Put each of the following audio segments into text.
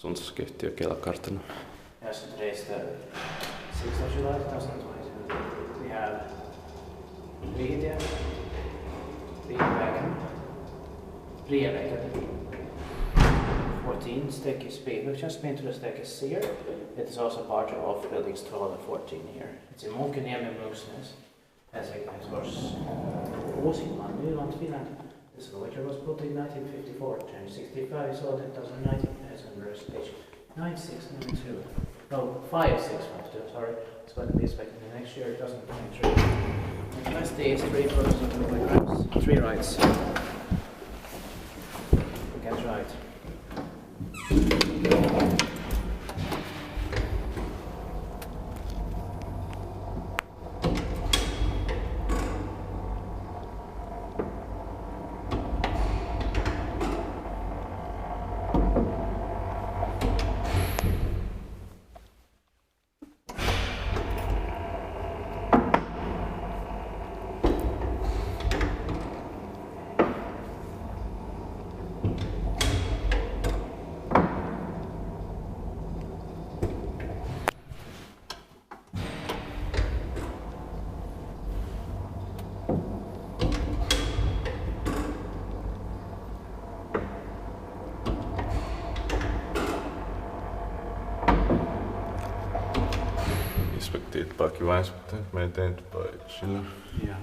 Suntskeittiö Kela-kartano. Yes, today is the 6th of July 2022. We have Riihitie, Riihitie, 14 Stekis-B. We've just been to the Stekis here. It is also part of buildings 12 and 14 here. It's in Munkkiniemi, Munkkiniemi, Helsinki, Finland. This village was built in 1954, January 65 is old, 2019, as on verse page 9692. No, 5652, sorry. It's going to be expected in the next year, 2023. And that's the three purposes of the playgrounds. 3 rights. Get right. Inspekteert parkeringsbedrijf, maintained by Schiller. Yeah.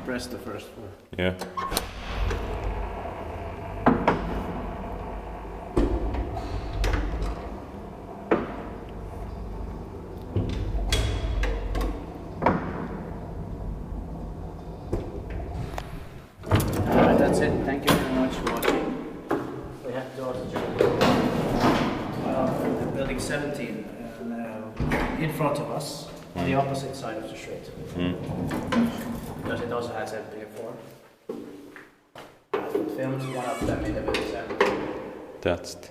Press the first floor. Yeah. Alright, that's it. Thank you very much for watching. We have doors to building 17 in front of us, on the opposite side of the street. Because it also has empty before. Filmed one of them in the building 17. That's it.